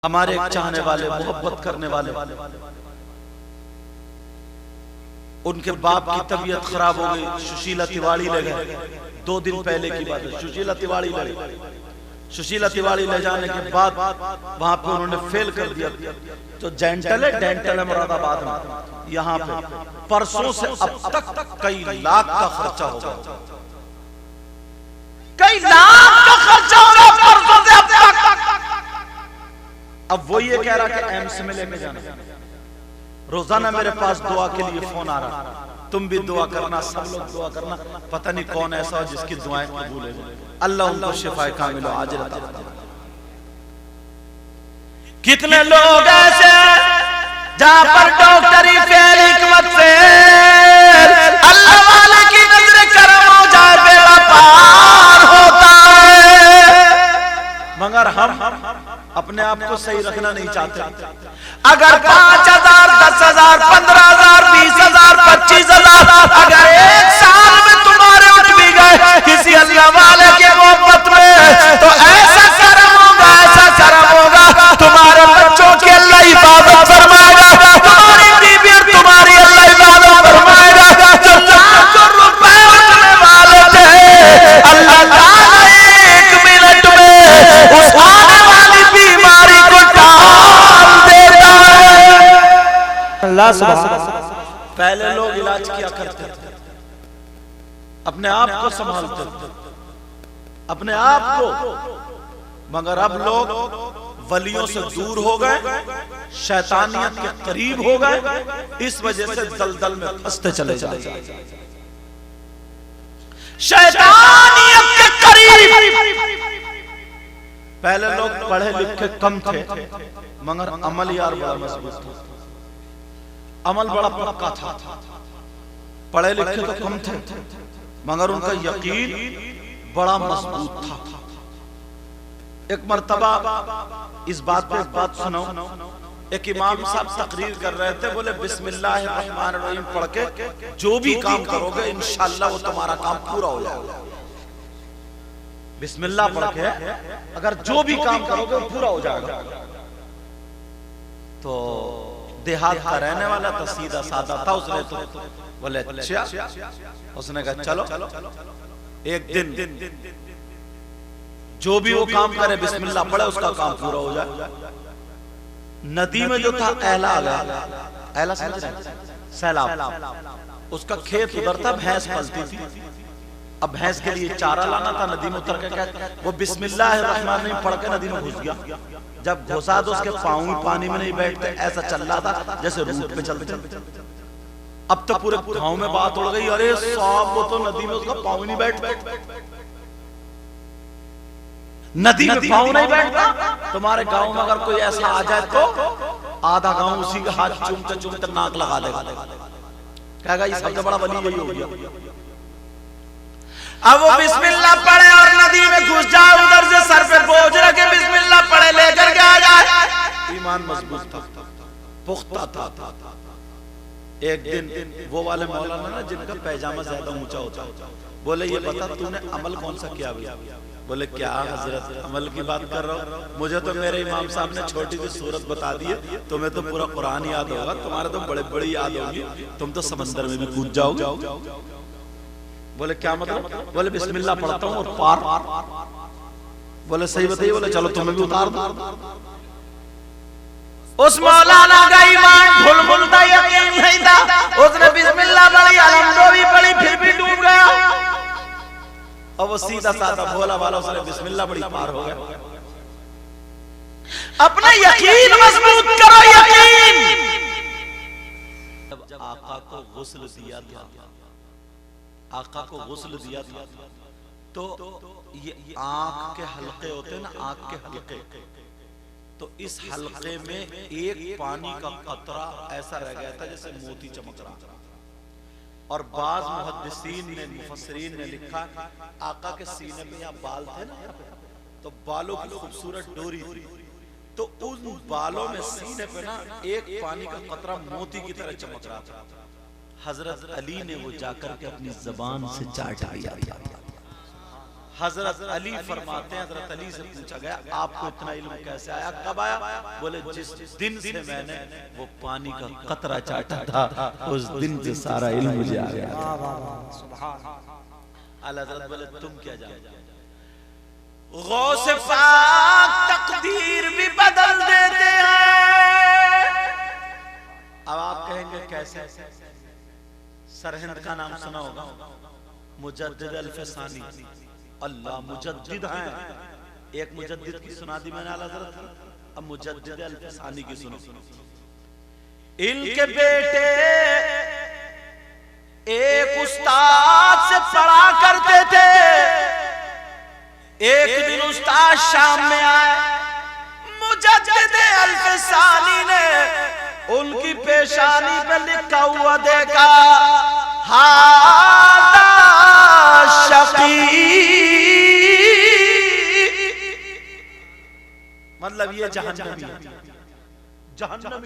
हमारे चाहने वाले, मोहब्बत करने वाले, उनके बाप की तबीयत खराब हो गई, सुशीला तिवारी ले गए। 2 दिन पहले की बात है, सुशीला तिवारी ले गए। सुशीला तिवारी ले जाने के बाद वहां पे उन्होंने फेल कर दिया। तो डेंटल है मुरादाबाद में, यहाँ पे परसों से अब तक कई लाख का खर्चा होगा, कई लाख का खर्चा होगा परसों से अब तक। अब वो ये कह रहा कि एम्स में लेके जाना। रोजाना मेरे पास दुआ के लिए फोन आ रहा, तुम भी दुआ करना, सब लोग दुआ करना। पता नहीं कौन ऐसा हो जिसकी दुआएं कबूल है। अल्लाह उनको शिफाए कामिल आजिल अता फरमाए। कितने लोग ऐसे जहां पर डॉक्टरी फेल, हिकमत से अल्लाह वाले की नजर करम हो जाए, बेड़ा पार होता है। मगर हम अपने आप को सही रखना नहीं चाहते। अगर 5,000, 10,000, 15,000, 20,000, 25,000 अगर एक साल में तुम्हारे उठ भी गए किसी अल्लाह वाले के मोहब्बत में, तो ऐसा करम होगा, ऐसा करम होगा, तुम्हारे बच्चों की अल्लाह हिफाजत फरमाएगा, तुम्हारी बीवी और तुम्हारी अल्लाह हिफाजत फरमाएगा। जो लाखों रुपए उठने वाले थे, अल्लाह ताला 1 मिनट में उस आने वाली बीमारी को टाल देता है। अल्लाह सुभान। पहले लोग इलाज किया करते थे, अपने आप को संभालते थे, अपने आप को, मगर अब लोग वलियों से दूर हो गए, शैतानियत के करीब हो गए, इस वजह से दलदल में फंसते चले जाते। शैतानियत के करीब। पहले लोग पढ़े लिखे कम थे, मगर अमल यार बड़ा मजबूत था, अमल बड़ा पक्का था। पढ़े लिखे तो कम थे, मगर उनका यकीन बड़ा मजबूत था। एक मर्तबा इस बात पे बात सुनो, एक इमाम साहब तकरीर कर रहे थे, बोले बिस्मिल्लाहिर्रहमानिर्रहीम पढ़ के जो भी काम करोगे इंशाअल्लाह वो तुम्हारा काम पूरा हो जाएगा। बिस्मिल्लाह पढ़ के अगर जो भी काम करोगे वो पूरा हो जाएगा। तो देहात का रहने वाला था, सीधा साधा था, उसने तो बोले अच्छा, उसने कहा चलो एक दिन जो भी वो काम करे बिस्मिल्लाह पढ़े उसका काम पूरा हो जाए। नदी में जो था एला आ गया, एला समझ रहे हैं, सैलाब। उसका खेत उधर था, भैंस पलती थी। अब भैंस के लिए चारा लाना था, नदी में उतर के क्या वो बिस्मिल्लाहिर्रहमानिर्रहीम पढ़ के नदी में घुस गया। जब घुसा तो उसके पांव भी पानी में नहीं बैठते, ऐसा चल रहा था जैसे रूट पे चलते। अब तो पूरे गांव में बात उड़ गई, अरे साहब वो तो नदी में उसका पांव नहीं बैठता। नदी में पांव नहीं बैठता, तुम्हारे गांव में अगर कोई ऐसा आ जाए तो आधा गांव उसी के हाथ चूमते चूमते नाक लगा देगा, कहेगा ये सबसे बड़ा वली यही हो गया। अब वो बिस्मिल्लाह पढ़े और नदी में घुस जाए, उधर से सर पे बोझ रखे बिस्मिल्लाह पढ़े लेकर के आ जाए। ईमान मजबूत था, पुख्ता था। एक दिन वो वाले मौलाना ना जिनका पैजामा ज्यादा ऊंचा होता, बोले ये बता तूने अमल कौन सा किया भैया? बोले क्या हजरत अमल की बात कर रहा हूँ, मुझे तो मेरे इमाम साहब ने छोटी सी सूरत बता दी है, तुम्हें तो पूरा कुरान याद होगा, तुम्हारे तो बड़े बड़ी याद होगी, तुम तो समंदर में भी कूद जाओगे। बोले क्या मतलब? बोले बिस्मिल्लाह पढ़ता हूँ और पार। बोले सही बताइए। बोले चलो तुम्हें भी उतार दो। उस मौलाना का ईमान ढुलमुलता यकीन नहीं था, उसने बिस्मिल्लाह पढ़ी, अलहम्दुलिल्लाह भी पढ़ी, फिर भी डूब गया। और वो सीधा साधा भोला वाला, उसने बिस्मिल्लाह पढ़ी, पार हो गया। अपना यकीन मजबूत करो, यकीन। जब आका को गुस्ल दिया था, आका को गुस्ल दिया था, तो ये आंख के हलके होते हैं ना, आंख के हलके, तो इस हलके में एक पानी का कतरा ऐसा रह गया था जैसे मोती चमक रहा। और बाज मुहद्दिसीन ने, मुफस्सिरीन ने लिखा, आका के सीने में यहाँ बाल थे ना, तो बालों की खूबसूरत डोरी थी, तो उन बालों में सीने पे ना एक पानी का कतरा मोती की तरह चमक रहा था। हजरत अली ने वो जाकर के अपनी जबान से चाट लिया था। हजरत अली फरमाते हैं, हजरत अली से पूछा गया आपको इतना इल्म कैसे आया, कब आया? बोले जिस दिन से मैंने वो पानी का कतरा चाटा था उस दिन से सारा इल्म मुझे आ गया। आला हजरत बोले तुम क्या जानते? गौस पाक तकदीर भी बदल देते हैं। अब आप कहेंगे कैसे? सरहिंद का नाम सुना होगा, मुजद्दिद अल-फसानी, अल्लाह मुजद्दिद हैं। एक मुजद्दिद की सुना दी मैंने आला हज़रत, अब मुजद्दिद अल-फसानी की सुनो। इनके बेटे एक उस्ताद से पढ़ा करते थे। एक दिन उस्ताद शाम में आए, मुजद्दिद अल-फसानी ने उनकी पेशानी पे लिखा हुआ देखा, हादा शकी, मतलब ये जहन्नमी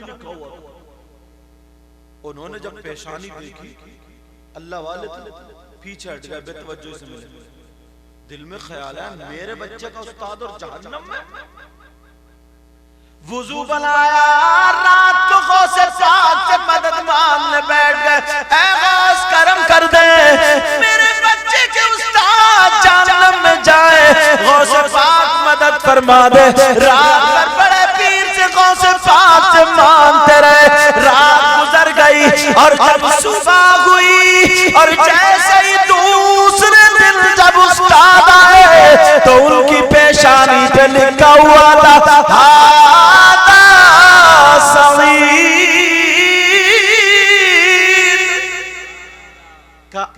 लिखा हुआ। उन्होंने जब पेशानी देखी, अल्लाह वाले पीछे हट गए, बेतवज्जो से मिले। दिल में ख्याल है मेरे बच्चे का उस्ताद और जहन्नम में। वुजू बनाया, रात को गौसे पाक से मदद मांगने बैठ गए। ऐ गौस करम कर दे, मेरे बच्चे के उस्ताद जहन्नम में जाए, गौसे पाक मदद फरमा दे। रात भर बड़े पीर से गौसे पाक से मांगते रहे। रात गुजर गई और जब सुबह हुई और जैसे ही दूसरे दिन जब उस्ताद आए तो उनकी पेशानी पे लिखा हुआ था,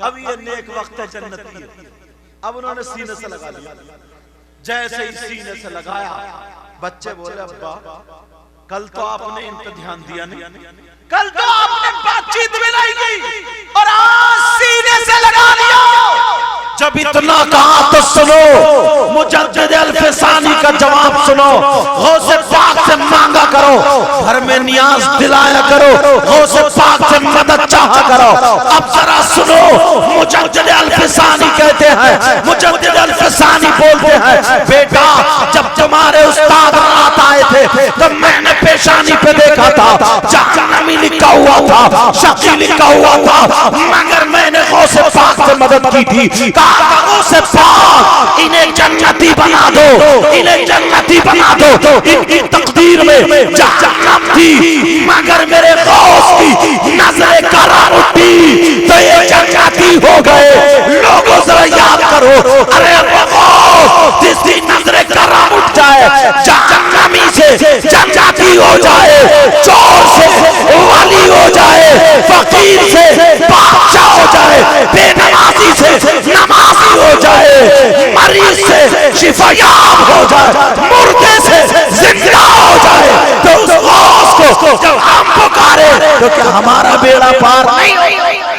अब ये नेक वक्त है जन्नत की। अब उन्होंने सीने से लगा लिया। जैसे ही सीने से लगाया, बच्चे बोले अब्बा कल तो आपने इन पे ध्यान दिया नहीं, कल तो आपने बातचीत में लाई गई और आज सीने से लगा लिया। जब इतना कहा तो सुनो, मुजद्दिद अल-फसानी का जवाब सुनो। गौसे पाक से मांगा करो, घर में नियाज दिलाया करो, गौसे पाक से मदद चाहा करो। अब जरा सुनो, मुजद्दिद अल-फसानी कहते हैं, मुजद्दिद अल-फसानी बोलते हैं, बेटा जब तुम्हारे उस्ताद रात आए थे तो मैंने पेशानी पे देखा था जहन्नमी लिखा हुआ था, शकी लिखा हुआ था, मगर मैंने गौसे पाक से मदद की थी। से पाक इन्हें जन्नती बना दो, इन्हें जन्नती बना दो। इनकी तकदीर में जहन्नम थी, मगर मेरे गौस की नजर करम उठी तो ये जन्नती हो गए। लोगों जरा याद करो, अरे वो गौस जिसकी नजर करम उठ जाए, जहन्नमी से जन्नती हो जाए, चोर से वाली हो जाए, फकीर से बादशाह हो जाए, बेनमाजी से नमाजी हो जाए, मरीज से शिफायाब हो जाए, मुर्दे से जिंदा हो जाए, तो उस गौस को जब हम पुकारे तो क्या हमारा बेड़ा पार नहीं होगा?